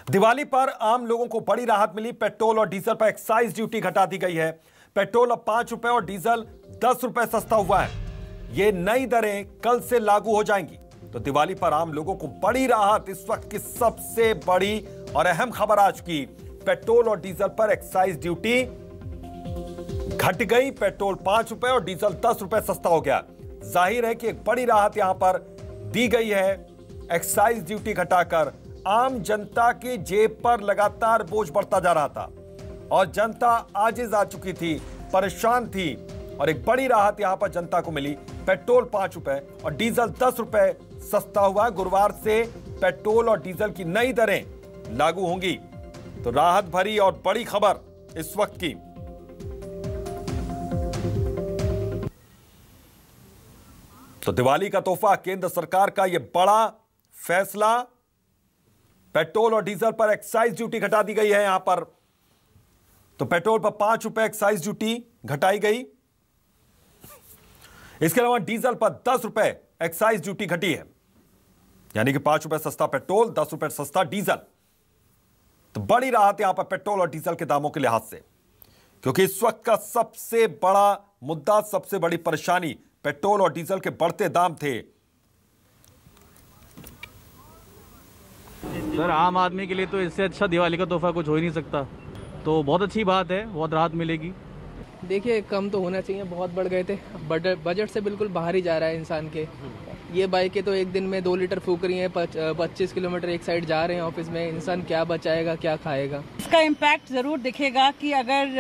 दिवाली पर आम लोगों को बड़ी राहत मिली। पेट्रोल और डीजल पर एक्साइज ड्यूटी घटा दी गई है। पेट्रोल अब 5 रुपए और डीजल 10 रुपए सस्ता हुआ है। ये नई दरें कल से लागू हो जाएंगी। तो दिवाली पर आम लोगों को बड़ी राहत। इस वक्त की सबसे बड़ी और अहम खबर आज की, पेट्रोल और डीजल पर एक्साइज ड्यूटी घट गई। पेट्रोल 5 रुपए और डीजल 10 रुपए सस्ता हो गया। जाहिर है कि एक बड़ी राहत यहां पर दी गई है। एक्साइज ड्यूटी घटाकर आम जनता की जेब पर लगातार बोझ बढ़ता जा रहा था और जनता आजिज आ चुकी थी, परेशान थी, और एक बड़ी राहत यहां पर जनता को मिली। पेट्रोल 5 रुपए और डीजल 10 रुपए सस्ता हुआ। गुरुवार से पेट्रोल और डीजल की नई दरें लागू होंगी। तो राहत भरी और बड़ी खबर इस वक्त की। तो दिवाली का तोहफा, केंद्र सरकार का यह बड़ा फैसला। पेट्रोल और डीजल पर एक्साइज ड्यूटी घटा दी गई है। यहां पर तो पेट्रोल पर 5 रुपए एक्साइज ड्यूटी घटाई गई। इसके अलावा डीजल पर 10 रुपए एक्साइज ड्यूटी घटी है, यानी कि 5 रुपए सस्ता पेट्रोल, 10 रुपए सस्ता डीजल। तो बड़ी राहत यहां पर पेट्रोल और डीजल के दामों के लिहाज से, क्योंकि इस वक्त का सबसे बड़ा मुद्दा, सबसे बड़ी परेशानी पेट्रोल और डीजल के बढ़ते दाम थे। सर, आम आदमी के लिए तो इससे अच्छा दिवाली का तोहफा कुछ हो ही नहीं सकता। तो बहुत अच्छी बात है, बहुत राहत मिलेगी। देखिए, कम तो होना चाहिए, बहुत बढ़ गए थे। बजट से बिल्कुल बाहर ही जा रहा है इंसान के। ये बाइकें तो एक दिन में 2 लीटर फूक रही हैं, 25 किलोमीटर एक साइड जा रहे हैं ऑफिस में। इंसान क्या बचाएगा, क्या खाएगा? इसका इम्पैक्ट ज़रूर दिखेगा कि अगर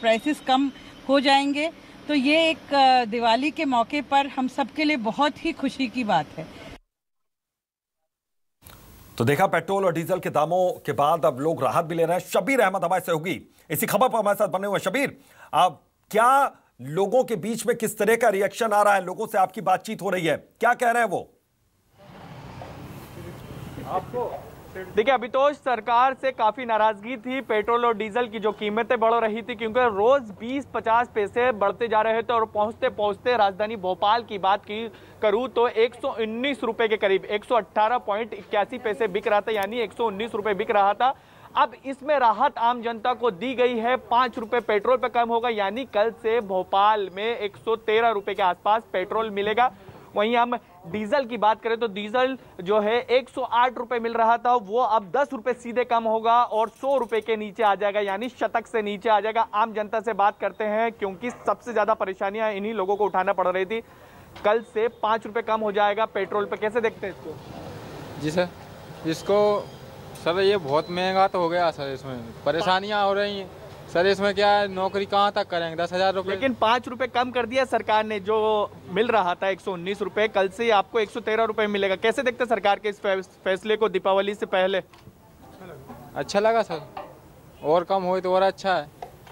प्राइसेस कम हो जाएंगे तो ये एक दिवाली के मौके पर हम सबके लिए बहुत ही खुशी की बात है। तो देखा, पेट्रोल और डीजल के दामों के बाद अब लोग राहत भी ले रहे हैं। शबीर अहमद हमारे सहयोगी इसी खबर पर हमारे साथ बने हुए। शबीर, अब क्या लोगों के बीच में किस तरह का रिएक्शन आ रहा है? लोगों से आपकी बातचीत हो रही है, क्या कह रहे हैं वो? आपको देखिए, अभी तो सरकार से काफी नाराजगी थी। पेट्रोल और डीजल की जो कीमतें बढ़ रही थी, क्योंकि रोज 20-50 पैसे बढ़ते जा रहे थे और पहुंचते पहुंचते राजधानी भोपाल की बात की करूं तो 119 रुपए के करीब 118.81 पैसे बिक रहा था, यानी 119 रुपए बिक रहा था। अब इसमें राहत आम जनता को दी गई है। 5 रुपए पेट्रोल पे कम होगा, यानी कल से भोपाल में 113 रुपए के आसपास पेट्रोल मिलेगा। वहीं हम डीजल की बात करें तो डीजल जो है 108 रुपए मिल रहा था, वो अब 10 रुपए सीधे कम होगा और 100 रुपए के नीचे आ जाएगा, यानी शतक से नीचे आ जाएगा। आम जनता से बात करते हैं, क्योंकि सबसे ज्यादा परेशानियां इन्हीं लोगों को उठाना पड़ रही थी। कल से 5 रुपए कम हो जाएगा पेट्रोल पे, कैसे देखते हैं इसको? जी सर, इसको सर ये बहुत महंगा तो हो गया सर, इसमें परेशानियां हो रही हैं सर। इसमें क्या है, नौकरी कहाँ तक करेंगे? 10,000 रुपये। लेकिन 5 रुपए कम कर दिया सरकार ने। जो मिल रहा था 119 रुपए, कल से आपको 113 रुपए मिलेगा। कैसे देखते हैं सरकार के इस फैसले को दीपावली से पहले? अच्छा लगा सर, और कम हो तो और अच्छा है।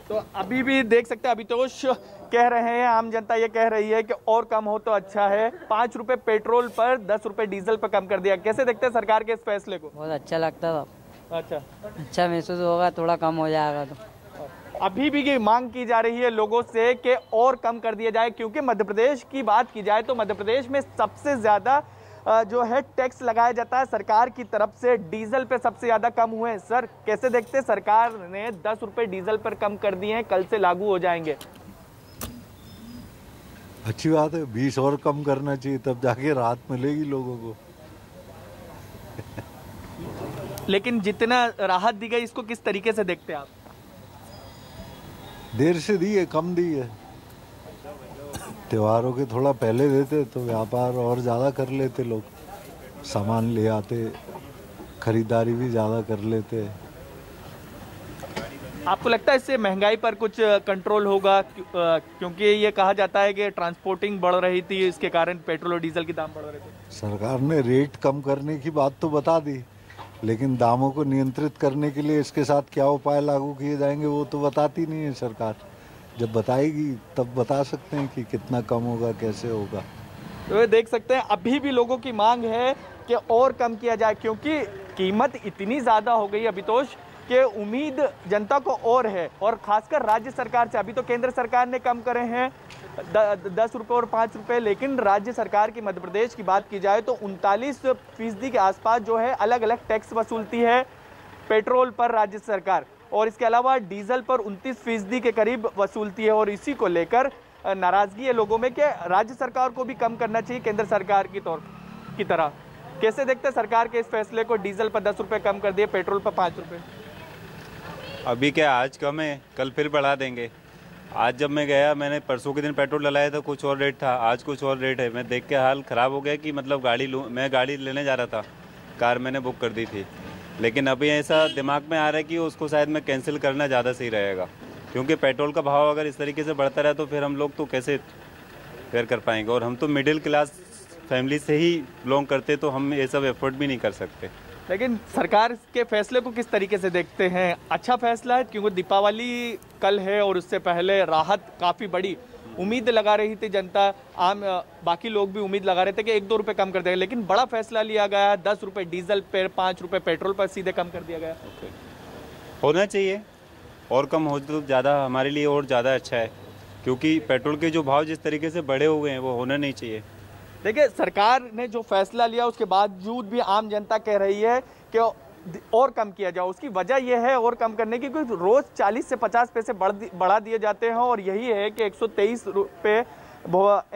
तो अभी भी देख सकते हैं, अभितोष कह रहे हैं, आम जनता ये कह रही है कि और कम हो तो अच्छा है। 5 रुपए पेट्रोल पर, 10 रुपए डीजल पर कम कर दिया। कैसे देखते हैं सरकार के इस फैसले को? बहुत अच्छा लगता था। अच्छा महसूस होगा, थोड़ा कम हो जाएगा तो। अभी भी ये मांग की जा रही है लोगों से कि और कम कर दिया जाए, क्योंकि मध्य प्रदेश की बात की जाए तो मध्य प्रदेश में सबसे ज्यादा जो है टैक्स लगाया जाता है सरकार की तरफ से। डीजल पे सबसे ज्यादा कम हुए हैं। सर, कैसे देखते हैं? सरकार ने 10 रुपए डीजल पर कम कर दिए हैं, कल से लागू हो जाएंगे। अच्छी बात है, 20 और कम करना चाहिए, तब जाके राहत मिलेगी लोगों को। लेकिन जितना राहत दी गई, इसको किस तरीके से देखते हैं आप? देर से दी है, कम दी है। त्योहारों के थोड़ा पहले देते तो व्यापार और ज़्यादा कर लेते, लोग सामान ले आते, खरीदारी भी ज़्यादा कर लेते। आपको लगता है इससे महंगाई पर कुछ कंट्रोल होगा? क्योंकि ये कहा जाता है कि ट्रांसपोर्टिंग बढ़ रही थी, इसके कारण पेट्रोल और डीजल के दाम बढ़ रहे थे। सरकार ने रेट कम करने की बात तो बता दी, लेकिन दामों को नियंत्रित करने के लिए इसके साथ क्या उपाय लागू किए जाएंगे वो तो बताती नहीं है सरकार। जब बताएगी तब बता सकते हैं कि कितना कम होगा, कैसे होगा। तो देख सकते हैं, अभी भी लोगों की मांग है कि और कम किया जाए, क्योंकि कीमत इतनी ज़्यादा हो गई अभितोष कि उम्मीद जनता को और है, और खासकर राज्य सरकार से। अभी तो केंद्र सरकार ने कम करे हैं 10 रुपये और 5 रुपये, लेकिन राज्य सरकार की, मध्य प्रदेश की बात की जाए तो 39% के आसपास जो है अलग अलग टैक्स वसूलती है। पेट्रोल पर राज्य सरकार, और इसके अलावा डीजल पर 29% के करीब वसूलती है। और इसी को लेकर नाराजगी है लोगों में कि राज्य सरकार को भी कम करना चाहिए केंद्र सरकार की तरह। कैसे देखते हैं सरकार के इस फैसले को? डीजल पर 10 रुपये कम कर दिए, पेट्रोल पर 5 रुपये। अभी क्या आज कम है, कल फिर बढ़ा देंगे। आज जब मैं गया, मैंने परसों के दिन पेट्रोल डलाया था, कुछ और रेट था, आज कुछ और रेट है। मैं देख के हाल ख़राब हो गया कि मतलब मैं गाड़ी लेने जा रहा था, कार मैंने बुक कर दी थी, लेकिन अभी ऐसा दिमाग में आ रहा है कि उसको शायद मैं कैंसिल करना ज़्यादा सही रहेगा, क्योंकि पेट्रोल का भाव अगर इस तरीके से बढ़ता रहा तो फिर हम लोग तो कैसे फेयर कर पाएंगे। और हम तो मिडिल क्लास फैमिली से ही बिलोंग करते, तो हम ये सब एफर्ट भी नहीं कर सकते। लेकिन सरकार के फैसले को किस तरीके से देखते हैं? अच्छा फैसला है, क्योंकि दीपावली कल है और उससे पहले राहत काफ़ी बड़ी उम्मीद लगा रही थी जनता, आम बाकी लोग भी उम्मीद लगा रहे थे कि 1-2 रुपये कम कर देगा, लेकिन बड़ा फैसला लिया गया। 10 रुपये डीजल पर, 5 रुपये पेट्रोल पर सीधे कम कर दिया गया। होना चाहिए, और कम हो तो ज़्यादा हमारे लिए और ज़्यादा अच्छा है, क्योंकि पेट्रोल के जो भाव जिस तरीके से बढ़े हुए हैं वो होना नहीं चाहिए। देखिए, सरकार ने जो फैसला लिया उसके बावजूद भी आम जनता कह रही है कि और कम किया जाए। उसकी वजह यह है और कम करने की, क्योंकि रोज़ 40 से 50 पैसे बढ़ा दिए जाते हैं, और यही है कि 123 रुपये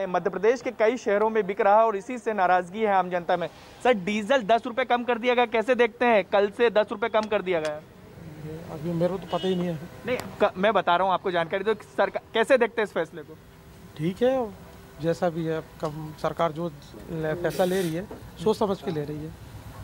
मध्य प्रदेश के कई शहरों में बिक रहा है, और इसी से नाराज़गी है आम जनता में। सर, डीजल 10 रुपये कम कर दिया गया, कैसे देखते हैं? कल से 10 रुपये कम कर दिया गया। अभी मेरे को तो पता ही नहीं है। नहीं, मैं बता रहा हूँ आपको जानकारी। तो सरकार कैसे देखते हैं इस फैसले को? ठीक है, जैसा भी है, कम सरकार जो फैसला ले रही है सोच समझ के ले रही है।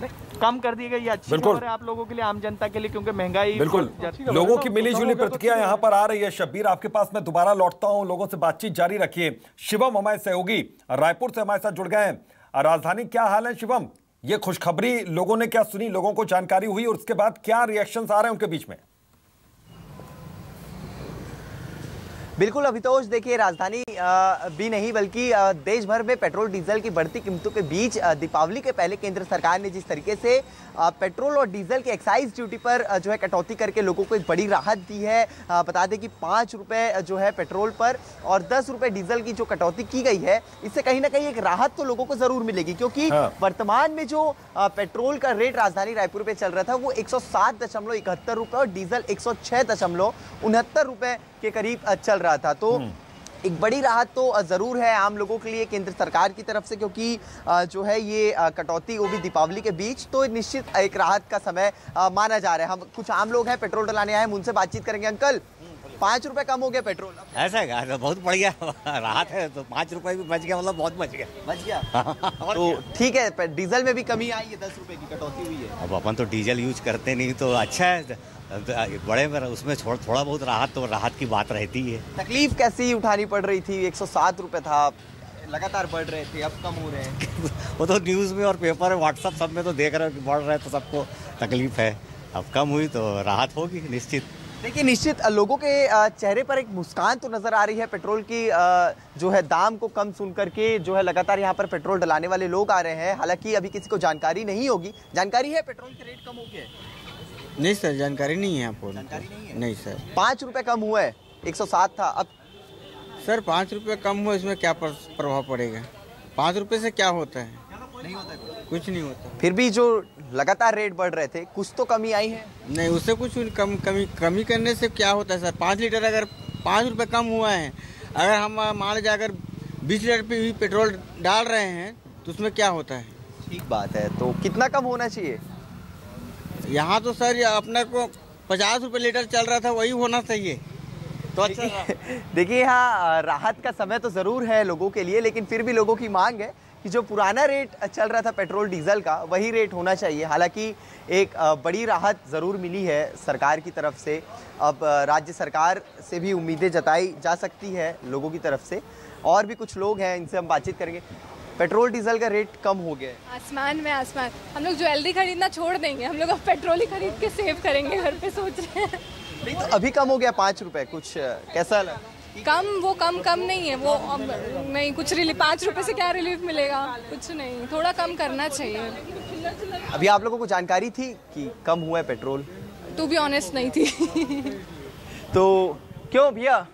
नहीं, कम कर दी गई, अच्छी खबर है आप लोगों के लिए, आम जनता के लिए, क्योंकि महंगाई बिल्कुल लोगों की मिलीजुली प्रतिक्रिया यहाँ पर आ रही है। शब्बीर, आपके पास मैं दोबारा लौटता हूँ, लोगों से बातचीत जारी रखिए। शिवम हमारे सहयोगी रायपुर से हमारे साथ जुड़ गए हैं। राजधानी, क्या हाल है शिवम? ये खुशखबरी लोगों ने क्या सुनी, लोगों को जानकारी हुई, और उसके बाद क्या रिएक्शंस आ रहे हैं उनके बीच में? बिल्कुल अभितोष, देखिए राजधानी भी नहीं बल्कि देश भर में पेट्रोल डीजल की बढ़ती कीमतों के बीच दीपावली के पहले केंद्र सरकार ने जिस तरीके से पेट्रोल और डीजल के एक्साइज ड्यूटी पर जो है कटौती करके लोगों को एक बड़ी राहत दी है। बता दें कि 5 रुपये जो है पेट्रोल पर और 10 रुपये डीजल की जो कटौती की गई है, इससे कहीं ना कहीं एक राहत तो लोगों को जरूर मिलेगी, क्योंकि वर्तमान में जो पेट्रोल का रेट राजधानी रायपुर पे चल रहा था वो 107.71 रुपये और डीजल 106.69 रुपये के करीब चल रहा था। तो एक बड़ी राहत तो जरूर है आम लोगों के लिए केंद्र सरकार की तरफ से, क्योंकि जो है ये कटौती वो भी दीपावली के बीच, तो निश्चित एक राहत का समय माना जा रहा है। हम कुछ आम लोग हैं, पेट्रोल डलाने आए, उनसे बातचीत करेंगे। अंकल, 5 रुपए कम हो गया पेट्रोल? ऐसा है, तो बहुत बढ़िया राहत है, तो 5 रुपए भी बच गया, मतलब बहुत बच गया। तो ठीक है, डीजल में भी कमी आई है, 10 रुपए की कटौती हुई है। अब अपन तो डीजल यूज करते नहीं, तो अच्छा है, बड़े में उसमें थोड़ा बहुत राहत, तो राहत की बात रहती है। तकलीफ कैसी उठानी पड़ रही थी? 107 रुपए था, लगातार बढ़ रहे थे, अब कम हो रहे हैं। वो तो न्यूज़ में और पेपर, व्हाट्सएप सब में तो देख रहे हो कि बढ़ रहे हैं, तो सबको तकलीफ है। अब कम हुई तो राहत होगी निश्चित। देखिए, निश्चित लोगों के चेहरे पर एक मुस्कान तो नजर आ रही है। पेट्रोल की जो है दाम को कम सुन करके जो है लगातार यहाँ पर पेट्रोल डलाने वाले लोग आ रहे हैं। हालांकि अभी किसी को जानकारी नहीं होगी। जानकारी है पेट्रोल के रेट कम हो गए? नहीं सर, जानकारी नहीं है आपको। जानकारी नहीं है? नहीं सर। 5 रुपए कम हुआ है, 107 था, अब सर 5 रुपए कम हुआ, इसमें क्या प्रभाव पड़ेगा? 5 रुपए से क्या होता है? नहीं होता, कुछ नहीं होता। फिर भी जो लगातार रेट बढ़ रहे थे, कुछ तो कमी आई है? नहीं, उससे कुछ कमी करने से क्या होता है सर? 5 लीटर अगर 5 रुपए कम हुआ है, अगर हम मान लीजिए अगर 20 लीटर पे भी पेट्रोल डाल रहे हैं तो उसमें क्या होता है? ठीक बात है, तो कितना कम होना चाहिए? यहाँ तो सर अपने को 50 रुपए लीटर चल रहा था, वही होना चाहिए तो अच्छा। देखिए, यहाँ राहत का समय तो ज़रूर है लोगों के लिए, लेकिन फिर भी लोगों की मांग है कि जो पुराना रेट चल रहा था पेट्रोल डीजल का, वही रेट होना चाहिए। हालांकि एक बड़ी राहत ज़रूर मिली है सरकार की तरफ से। अब राज्य सरकार से भी उम्मीदें जताई जा सकती है लोगों की तरफ से। और भी कुछ लोग हैं, इनसे हम बातचीत करेंगे। पेट्रोल डीजल का रेट कम हो गया है। आसमान में आसमान। हम लोग ज्वेलरी खरीदना छोड़ देंगे, हम लोग अब पेट्रोल ही खरीद के सेव करेंगे घर पे, सोच रहे हैं। नहीं तो अभी कम हो गया 5 रुपए, कुछ कैसा लगा? कम नहीं है वो, अब नहीं कुछ रिलीफ। 5 रुपए से क्या रिलीफ मिलेगा? कुछ नहीं, थोड़ा कम करना चाहिए। अभी आप लोगों को जानकारी थी कि कम हुआ है पेट्रोल? टू बी ऑनेस्ट नहीं थी। तो क्यों भैया,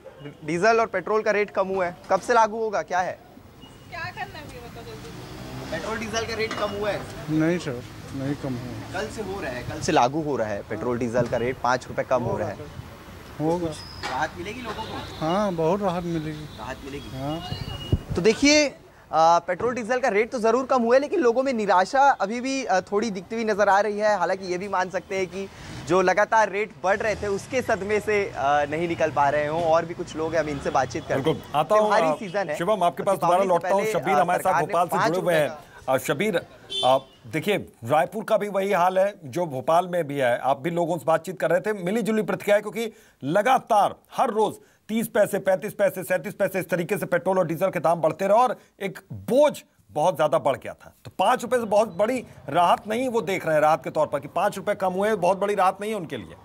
डीजल और पेट्रोल का रेट कम हुआ है, कब से लागू होगा, क्या है? क्या करना है? पेट्रोल डीजल का रेट कम हुआ है? नहीं सर। नहीं कम हुआ। कल से हो रहा है, कल से लागू हो रहा है पेट्रोल डीजल का रेट 5 रुपए कम हो रहा है। होगा, राहत मिलेगी लोगों को? हाँ बहुत राहत मिलेगी। राहत मिलेगी, हाँ। तो देखिए पेट्रोल डीजल का रेट तो ज़रूर कम हुआ है, लेकिन लोगों में निराशा अभी भी थोड़ी दिखती हुई नज़र आ रही है। हालांकि ये भी मान सकते हैं कि जो लगातार रेट बढ़ रहे थे उसके सदमे से नहीं निकल पा रहे हों। और भी कुछ लोग हैं, हम इनसे बातचीत करते हैं। आता हूं सीजन है शिवम, आपके पास दोबारा लौटता हूं। शबीर हमारे साथ भोपाल से जुड़े हुए हैं। शबीर, देखिए रायपुर का भी वही हाल है जो भोपाल में भी है। आप भी लोगों से बातचीत कर रहे थे, मिली जुली प्रतिक्रिया है, क्योंकि लगातार हर रोज 30 पैसे, 35 पैसे, 37 पैसे इस तरीके से पेट्रोल और डीजल के दाम बढ़ते रहे और एक बोझ बहुत ज्यादा बढ़ गया था। तो 5 रुपए से बहुत बड़ी राहत नहीं वो देख रहे हैं राहत के तौर पर कि 5 रुपए कम हुए, बहुत बड़ी राहत नहीं है उनके लिए।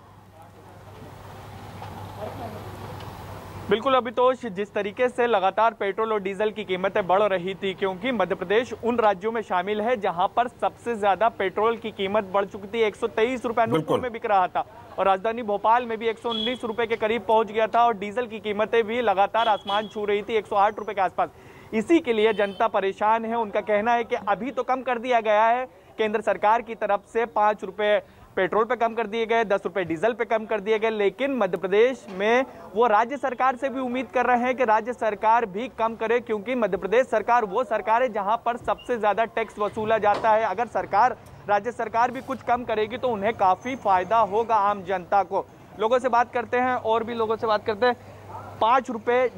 बिल्कुल अभितोष, जिस तरीके से लगातार पेट्रोल और डीजल की कीमतें बढ़ रही थी, क्योंकि मध्य प्रदेश उन राज्यों में शामिल है जहां पर सबसे ज्यादा पेट्रोल की कीमत बढ़ चुकी थी। 123 रुपए अनूपपुर में बिक रहा था और राजधानी भोपाल में भी 119 रुपए के करीब पहुंच गया था और डीजल की कीमतें भी लगातार आसमान छू रही थी, 108 रुपए के आसपास। इसी के लिए जनता परेशान है। उनका कहना है कि अभी तो कम कर दिया गया है केंद्र सरकार की तरफ से, 5 रुपए पेट्रोल पे कम कर दिए गए, 10 रुपए डीजल पे कम कर दिए गए, लेकिन मध्य प्रदेश में वो राज्य सरकार से भी उम्मीद कर रहे हैं कि राज्य सरकार भी कम करे, क्योंकि मध्य प्रदेश सरकार वो सरकार है जहां पर सबसे ज्यादा टैक्स वसूला जाता है। अगर राज्य सरकार भी कुछ कम करेगी तो उन्हें काफी फायदा होगा आम जनता को। लोगों से बात करते हैं, और भी लोगों से बात करते हैं। 5 रुपए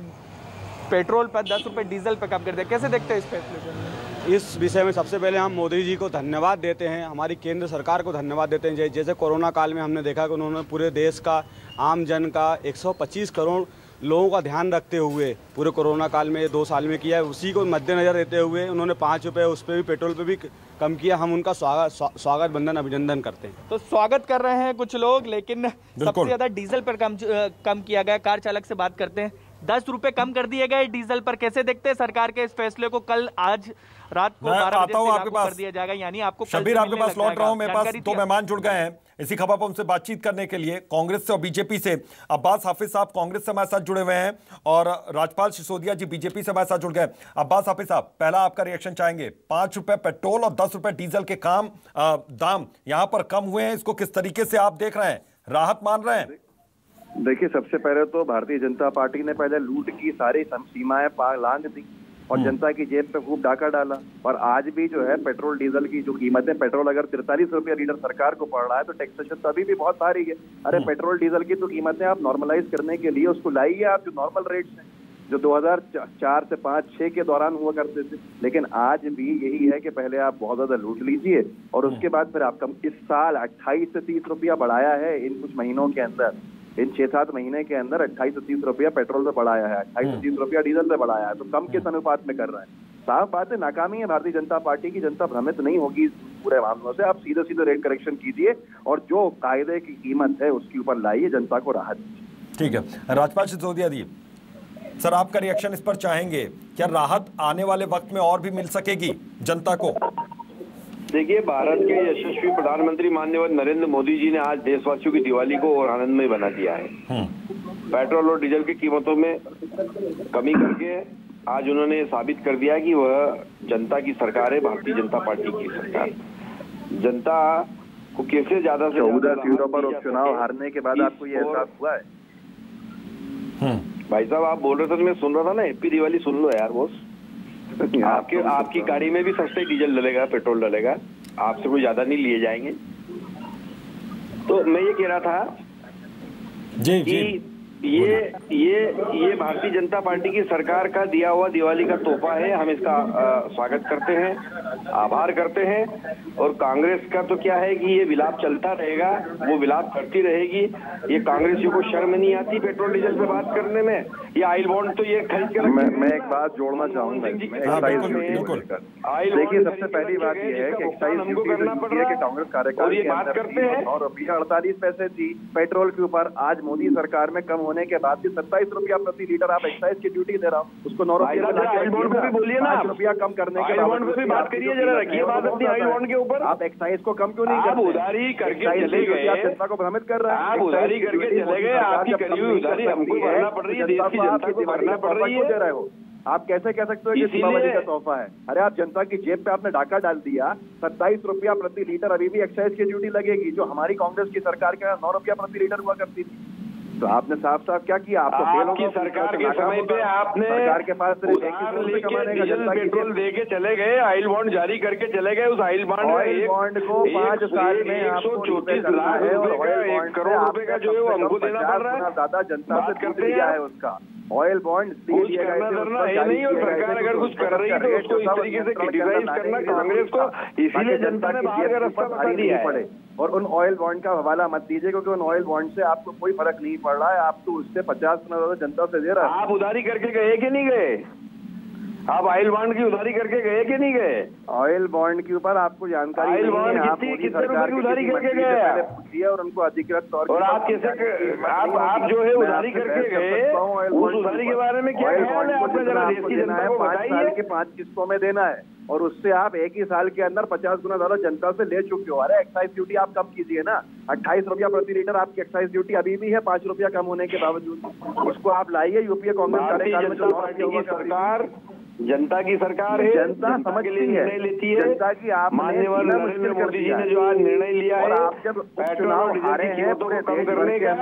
पेट्रोल पर, 10 रुपए डीजल पे कम कर दिया, कैसे देखते हैं इस फैसले को? इस विषय में सबसे पहले हम मोदी जी को धन्यवाद देते हैं, हमारी केंद्र सरकार को धन्यवाद देते हैं। जैसे कोरोना काल में हमने देखा कि उन्होंने पूरे देश का, आम जन का, 125 करोड़ लोगों का ध्यान रखते हुए पूरे कोरोना काल में 2 साल में किया है। उसी को मद्देनजर रहते हुए उन्होंने 5 रुपये उस पर भी, पेट्रोल पे भी कम किया। हम उनका स्वागत बंधन अभिनंदन करते हैं। तो स्वागत कर रहे हैं कुछ लोग, लेकिन सबसे ज्यादा डीजल पर कम किया गया। कार चालक से बात करते हैं। 10 रुपए कम कर दिए गए डीजल पर, कैसे देखते हैं सरकार के इस फैसले को? कल आज रात को 12 बजे से लागू कर दिया जाएगा, यानी आपको शबीर आपके पास लौट रहा हूं। मेरे पास 2 मेहमान जुड़ गए हैं इसी खबर पर उनसे बातचीत करने के लिए, कांग्रेस से और बीजेपी से। अब्बास हाफिज साहब कांग्रेस से हमारे साथ जुड़े हुए हैं और राजपाल सिसोदिया जी बीजेपी से हमारे साथ जुड़ गए। अब्बास हाफिज साहब, पहला आपका रिएक्शन चाहेंगे। 5 रुपए पेट्रोल और 10 रुपए डीजल के दाम यहां पर कम हुए हैं, इसको किस तरीके से आप देख रहे हैं, राहत मान रहे हैं? देखिए, सबसे पहले तो भारतीय जनता पार्टी ने पहले लूट की सारी सीमाएं लांघ दी और जनता की जेब पे खूब डाका डाला। और आज भी जो है पेट्रोल डीजल की जो कीमतें, पेट्रोल अगर 43 रुपये लीटर सरकार को पड़ रहा है तो टैक्सेशन तो अभी भी बहुत भारी है। अरे पेट्रोल डीजल की तो कीमतें आप नॉर्मलाइज करने के लिए उसको लाइए आप जो नॉर्मल रेट्स हैं, जो 2004 से 5-6 के दौरान हुआ करते थे। लेकिन आज भी यही है कि पहले आप बहुत ज्यादा लूट लीजिए और उसके बाद फिर आप इस साल 28 से 30 रुपया बढ़ाया है इन कुछ महीनों के अंदर, इन 6-7 महीने के अंदर 28 से 30 रुपया पेट्रोल पे बढ़ाया है, 28 से 30 रुपया डीजल पे बढ़ाया है। तो कम किस अनुपात में कर रहे हैं? साफ बात है, नाकामी है भारतीय जनता पार्टी की। जनता भ्रमित नहीं होगी पूरे मामलों से। आप सीधे सीधे रेट करेक्शन कीजिए और जो कायदे की कीमत है उसके ऊपर लाइए, जनता को राहत दीजिए। ठीक है, राजपाल सिसोदिया जी सर, आपका रिएक्शन इस पर चाहेंगे। क्या राहत आने वाले वक्त में और भी मिल सकेगी जनता को? देखिए, भारत के यशस्वी प्रधानमंत्री माननीय नरेंद्र मोदी जी ने आज देशवासियों की दिवाली को और आनंदमय बना दिया है। पेट्रोल और डीजल की कीमतों में कमी करके आज उन्होंने साबित कर दिया कि वह जनता की सरकार है, भारतीय जनता पार्टी की सरकार। जनता को कैसे ज्यादा से 14 सीटों पर उपचुनाव हारने के बाद आपको ये एहसास हुआ है? भाई साहब, आप बोल रहे थे तो मैं सुन रहा था ना। हैप्पी दिवाली सुन लो यार बॉस। आपकी गाड़ी में भी सस्ते डीजल डलेगा, पेट्रोल डलेगा, आपसे कोई ज्यादा नहीं लिए जाएंगे। तो मैं ये कह रहा था कि ये भारतीय जनता पार्टी की सरकार का दिया हुआ दिवाली का तोहफा है। हम इसका स्वागत करते हैं, आभार करते हैं। और कांग्रेस का तो क्या है कि ये विलाप चलता रहेगा, वो विलाप करती रहेगी। ये कांग्रेसियों को शर्म नहीं आती पेट्रोल डीजल पे बात करने में? ये ऑयल बॉन्ड तो ये खरीद कर मैं एक बात जोड़ना चाहूंगा एक्साइज ड्यूटी को लेकर। देखिए, सबसे पहली बात ये है कि एक्साइज ड्यूटी कि कांग्रेस कार्यकाल के अंदर 9 रुपया 48 पैसे थी पेट्रोल के ऊपर। आज मोदी सरकार में कम होने के बाद भी 27 रुपया प्रति लीटर आप एक्साइज की ड्यूटी दे रहा हूँ, उसको 9 रुपया बोलिए ना, 5 रुपया कम करने के बाद बात करिए, जरा रखिए बात अपनी ऑयल बॉन्ड के ऊपर। आप एक्साइज को कम क्यों नहीं करते? आप उधारी करके चले गए, जनता को भ्रमित कर रहे हैं। आप उधारी करके चले गए, आपकी करी हुई उधारी हमको भरना पड़ रही है, देश की जनता को भरना पड़ रही है। आप कैसे कह सकते हो कि दीपावली का तोहफा है? अरे आप जनता की जेब पे आपने डाका डाल दिया। 27 रुपया प्रति लीटर अभी भी एक्साइज की ड्यूटी लगेगी, जो हमारी कांग्रेस की सरकार के 9 रुपया प्रति लीटर हुआ करती थी। तो आपने साफ साफ क्या किया? आप तो आपकी सरकार के समय पे आपने सरकार के पास सिर्फ डीजल पेट्रोल दे के चले गए, ऑयल बॉन्ड जारी करके चले गए। उस ऑयल बॉन्ड को 5 साल में 134 लाख रुपए का 1 करोड़ रुपए का जो है वो हमको देना पड़ रहा है। ज्यादा जनता से करते है उसका ऑयल बॉन्ड कुछ करना धरना है नहीं, और सरकार अगर कुछ कर रही है तो उसको इस तरीके से क्रिटिसाइज करना कांग्रेस को, इसीलिए जनता ने बाहर का रास्ता बता दिया है। और उन ऑयल बॉन्ड का हवाला मत दीजिए, क्योंकि उन ऑयल बॉन्ड से आपको कोई फर्क नहीं पड़ रहा है। आप तो उससे 50 गुना ज्यादा जनता से दे रहा है। आप उधारी करके गए कि नहीं गए? आप ऑयल बॉन्ड की उधारी करके गए कि नहीं गए? ऑयल बॉन्ड के ऊपर आपको जानकारी ऑयल बॉन्ड कितने रुपए की उधारी करके गए पूछिए और उनको अधिकृत तौर और आप कैसे आप जो है उधारी करके गए, उस उधारी के बारे में क्या ख्याल है आपने? जरा देश की जनता को बताइए। 5 किस्तों में देना है और उससे आप एक ही साल के अंदर 50 गुना ज्यादा जनता से ले चुके हो। अरे एक्साइज ड्यूटी आप कम कीजिए ना। 28 रुपया प्रति लीटर आपकी एक्साइज ड्यूटी अभी भी है, 5 रुपया कम होने के बावजूद। उसको आप लाइए। यूपीए कांग्रेस कार्यकाल में जो सरकार जनता की सरकार है, जनता समझती है, निर्णय लेती है। जनता की आप माननीय नरेंद्र मोदी जी ने जो आज निर्णय लिया है, आप जब चुनाव हारे हैं पूरे कम करने का,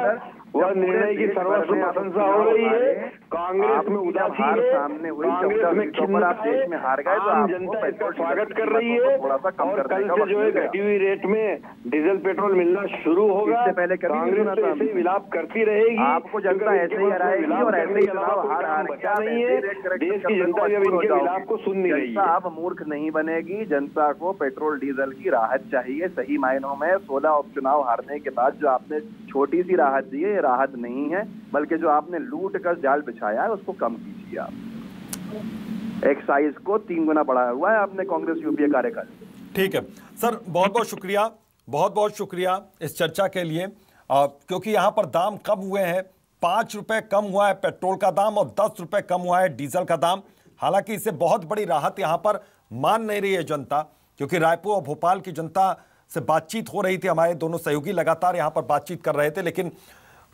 वह निर्णय की सर्वस्व प्रशंसा हो रही है। कांग्रेस में उदासी है, कांग्रेस में खिन्नता है, आम जनता इसका स्वागत कर रही है। और कल से जो है घटी हुई रेट में डीजल पेट्रोल मिलना शुरू होगा। कांग्रेस तो ऐसे ही विलाप करती रहेगी। आपको जनता ऐसे ही हराएगी और ऐसे ही चुनाव हार बचा नहीं है। देश की जनता जब इनके विलाप को सुन नहीं रही है। आप मूर्ख नहीं बनेगी। जनता को पेट्रोल डीजल की राहत चाहिए सही मायनों में। 16 उपचुनाव हारने के बाद जो आपने छोटी सी राहत दी है, ये राहत नहीं है, बल्कि जो आपने लूट कर जाल बिछाया है उसको कम कीजिए। आप एक्साइज को 3 गुना बढ़ाया हुआ है आपने कांग्रेस यूपीए कार्यकाल। ठीक है सर, बहुत बहुत शुक्रिया, बहुत बहुत शुक्रिया इस चर्चा के लिए, क्योंकि यहाँ पर दाम कम हुए हैं। 5 रुपए कम हुआ है पेट्रोल का दाम और 10 रुपए कम हुआ है डीजल का दाम। हालांकि इससे बहुत बड़ी राहत यहाँ पर मान नहीं रही है जनता, क्योंकि रायपुर और भोपाल की जनता से बातचीत हो रही थी। हमारे दोनों सहयोगी लगातार यहाँ पर बातचीत कर रहे थे, लेकिन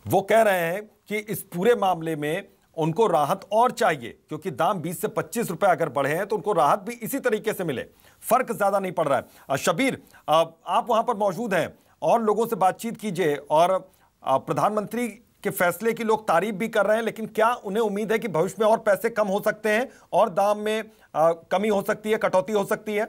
वो कह रहे हैं कि इस पूरे मामले में उनको राहत और चाहिए, क्योंकि दाम 20 से 25 रुपए अगर बढ़े हैं तो उनको राहत भी इसी तरीके से मिले। फर्क ज्यादा नहीं पड़ रहा है। शबीर, आप वहां पर मौजूद हैं और लोगों से बातचीत कीजिए। और प्रधानमंत्री के फैसले की लोग तारीफ भी कर रहे हैं, लेकिन क्या उन्हें उम्मीद है कि भविष्य में और पैसे कम हो सकते हैं और दाम में कमी हो सकती है, कटौती हो सकती है?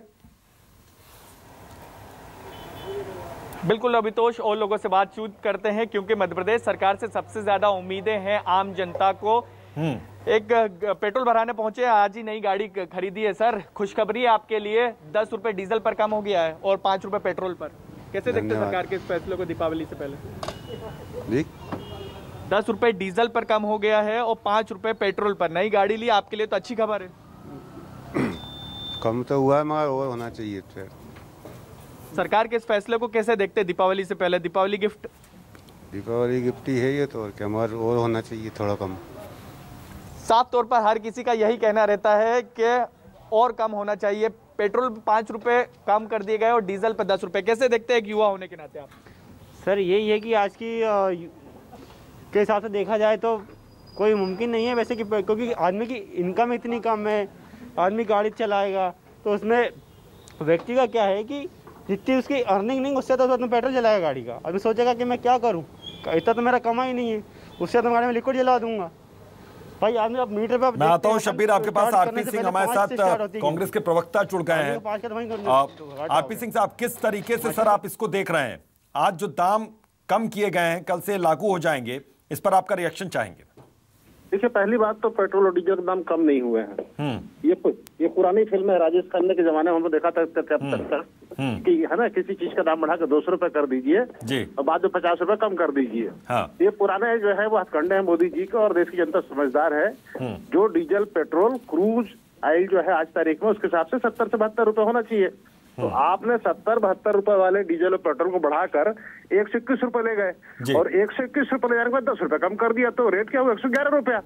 बिल्कुल अभितोष, और लोगों से बातचीत करते हैं, क्योंकि मध्य प्रदेश सरकार से सबसे ज्यादा उम्मीदें हैं आम जनता को। एक पेट्रोल भराने पहुंचे, आज ही नई गाड़ी खरीदी है सर। खुशखबरी आपके लिए, 10 रुपए डीजल पर कम हो गया है और 5 रुपए पेट्रोल पर। कैसे देखते हैं सरकार के इस फैसले को दीपावली से पहले? जी 10 रुपए डीजल पर कम हो गया है और 5 रुपए पेट्रोल पर। नई गाड़ी ली, आपके लिए तो अच्छी खबर है। कम तो हुआ है मगर और होना चाहिए। सरकार के इस फैसले को कैसे देखते हैं दीपावली से पहले? दीपावली गिफ्ट ही है ये तो, और क्या, मगर और होना चाहिए थोड़ा कम। साफ तौर पर हर किसी का यही कहना रहता है कि और कम होना चाहिए। पेट्रोल 5 रुपए कम कर दिए गए और डीजल पर 10 रुपए। कैसे देखते हैं एक युवा होने के नाते आप? सर यही है कि आज की के हिसाब से देखा जाए तो कोई मुमकिन नहीं है वैसे, कि क्योंकि आदमी की इनकम इतनी कम है, आदमी गाड़ी चलाएगा तो उसमें व्यक्ति का क्या है कि जितनी उसकी अर्निंग नहीं, उससे तो उसमें पेट्रोल जलाएगा गाड़ी का। आदमी सोचेगा कि मैं क्या करूं, इतना तो मेरा कमा ही नहीं है, उससे तो गाड़ी में लिक्विड जला दूंगा। भाई आदमी अब मीटर पे मैं आता हूं शब्बीर आपके पास। आरपी सिंह हमारे साथ कांग्रेस के प्रवक्ता जुड़ गए हैं। आरपी सिंह साहब, किस तरीके से सर आप इसको देख रहे हैं? आज जो दाम कम किए गए हैं, कल से लागू हो जाएंगे, इस पर आपका रिएक्शन चाहेंगे? देखिए, पहली बात तो पेट्रोल और डीजल के दाम कम नहीं हुए हैं। ये पुरानी फिल्म है, राजेश खन्ना के जमाने में हमने देखा था 73 का, कि है ना, किसी चीज का दाम बढ़ाकर 200 रुपए कर दीजिए और बाद में 50 रुपए कम कर दीजिए। ये पुराने जो है वो हथकंडे हैं मोदी जी का, और देश की जनता समझदार है। जो डीजल, पेट्रोल, क्रूज ऑयल जो है आज तारीख में, उसके हिसाब से 70 से 72 रुपए होना चाहिए। तो आपने 70-72 रुपए वाले डीजल और पेट्रोल को बढ़ाकर 121 रुपए ले गए, और 121 रुपए ले जाने के बाद 10 रुपए कम कर दिया, तो रेट क्या हुआ? 111 रुपया।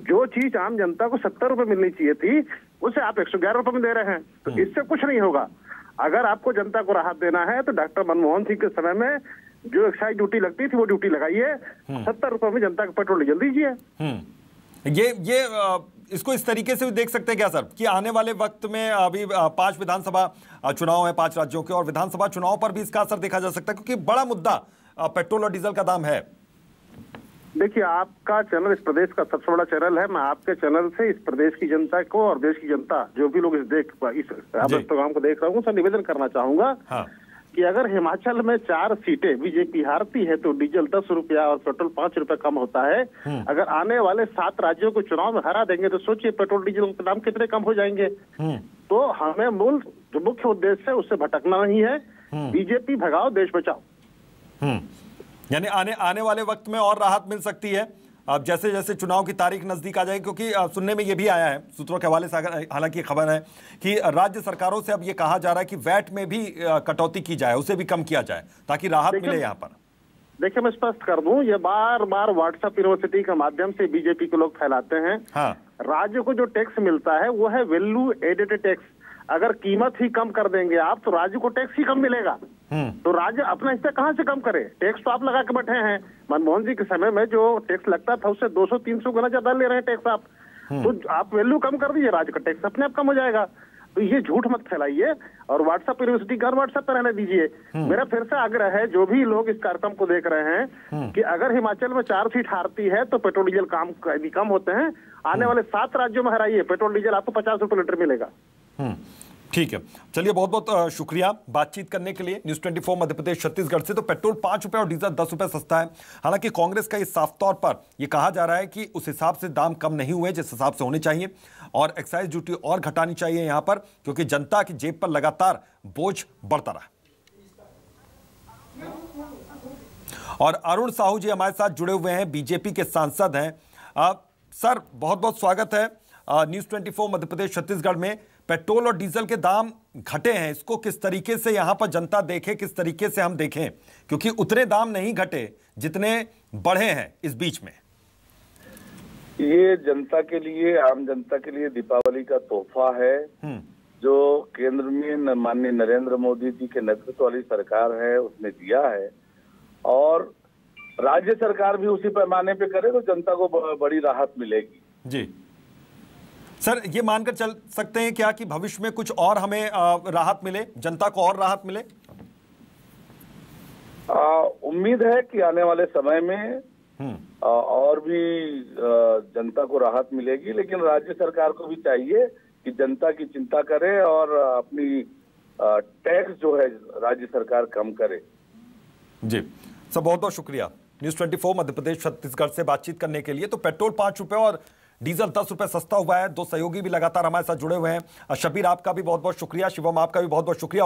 जो चीज आम जनता को 70 रुपए मिलनी चाहिए थी, उसे आप 111 रुपए में दे रहे हैं। तो इससे कुछ नहीं होगा। अगर आपको जनता को राहत देना है तो डॉक्टर मनमोहन सिंह के समय में जो एक्साइज ड्यूटी लगती थी वो ड्यूटी लगाइए, 70 रुपए में जनता को पेट्रोल डीजल दीजिए। ये इसको इस तरीके से भी देख सकते हैं क्या सर कि आने वाले वक्त में अभी 5 विधानसभा चुनाव है 5 राज्यों के, और विधानसभा चुनाव पर भी इसका असर देखा जा सकता है क्योंकि बड़ा मुद्दा पेट्रोल और डीजल का दाम है। देखिए, आपका चैनल इस प्रदेश का सबसे बड़ा चैनल है। मैं आपके चैनल से इस प्रदेश की जनता को और देश की जनता जो भी लोग इस प्रोग्राम को देख रहे हूँ, निवेदन करना चाहूंगा कि अगर हिमाचल में 4 सीटें बीजेपी हारती है तो डीजल 10 रुपया और पेट्रोल 5 रुपया कम होता है। अगर आने वाले 7 राज्यों को चुनाव में हरा देंगे तो सोचिए पेट्रोल डीजल के दाम कितने कम हो जाएंगे। तो हमें मूल जो मुख्य उद्देश्य है उससे भटकना नहीं है। बीजेपी भगाओ, देश बचाओ। यानी आने वाले वक्त में और राहत मिल सकती है अब जैसे जैसे चुनाव की तारीख नजदीक आ जाएगी, क्योंकि सुनने में ये भी आया है सूत्रों के हवाले से, हालांकि खबर है कि राज्य सरकारों से अब ये कहा जा रहा है कि वैट में भी कटौती की जाए, उसे भी कम किया जाए ताकि राहत मिले यहाँ पर। देखिए, मैं स्पष्ट कर दूं, ये बार बार व्हाट्सएप यूनिवर्सिटी के माध्यम से बीजेपी के लोग फैलाते हैं। राज्य को जो टैक्स मिलता है वो है वैल्यू एडेड टैक्स। अगर कीमत ही कम कर देंगे आप तो राज्य को टैक्स ही कम मिलेगा। तो राज्य अपना हिस्सा कहाँ से कम करे? टैक्स तो आप लगा के बैठे हैं। मनमोहन जी के समय में जो टैक्स लगता था उससे 200-300 गुना ज्यादा ले रहे हैं टैक्स आप। तो आप वैल्यू कम कर दीजिए, राज्य का टैक्स अपने आप कम हो जाएगा। तो ये झूठ मत फैलाइए और व्हाट्सएप यूनिवर्सिटी का व्हाट्सएप पर रहने दीजिए। मेरा फिर से आग्रह है, जो भी लोग इस कार्यक्रम को देख रहे हैं, कि अगर हिमाचल में 4 सीट हारती है तो पेट्रोल डीजल कम होते हैं। आने वाले 7 राज्यों में हराइए, पेट्रोल डीजल आपको 50 रुपए लीटर मिलेगा। ठीक है, चलिए बहुत बहुत शुक्रिया बातचीत करने के लिए। न्यूज़ 24 मध्य प्रदेश छत्तीसगढ़ से। तो पेट्रोल 5 रुपए और डीजल 10 रुपए सस्ता है। हालांकि कांग्रेस का ये साफ तौर पर यह कहा जा रहा है कि उस हिसाब से दाम कम नहीं हुए जिस हिसाब से होने चाहिए, और एक्साइज ड्यूटी और घटानी चाहिए यहां पर, क्योंकि जनता की जेब पर लगातार बोझ बढ़ता रहा। और अरुण साहू जी हमारे साथ जुड़े हुए हैं, बीजेपी के सांसद हैं। सर बहुत बहुत स्वागत है न्यूज़ 24 मध्य प्रदेश छत्तीसगढ़ में। पेट्रोल और डीजल के दाम घटे हैं, इसको किस तरीके से यहां पर जनता देखे, किस तरीके से हम देखें, क्योंकि उतने दाम नहीं घटे जितने बढ़े हैं इस बीच में। ये जनता के लिए, आम जनता के लिए दीपावली का तोहफा है जो केंद्र में माननीय नरेंद्र मोदी जी के नेतृत्व वाली सरकार है उसने दिया है, और राज्य सरकार भी उसी पैमाने पे करे तो जनता को बड़ी राहत मिलेगी। जी सर, ये मानकर चल सकते हैं क्या कि भविष्य में कुछ और हमें राहत मिले, जनता को और राहत मिले? उम्मीद है कि आने वाले समय में और भी जनता को राहत मिलेगी, लेकिन राज्य सरकार को भी चाहिए कि जनता की चिंता करे और अपनी टैक्स जो है राज्य सरकार कम करे। जी सर, बहुत बहुत शुक्रिया न्यूज़ 24 मध्य प्रदेश छत्तीसगढ़ से बातचीत करने के लिए। तो पेट्रोल 5 रुपए और डीजल 10 रुपए सस्ता हुआ है। 2 सहयोगी भी लगातार हमारे साथ जुड़े हुए हैं। शबीर आपका भी बहुत बहुत शुक्रिया, शिवम आपका भी बहुत बहुत शुक्रिया।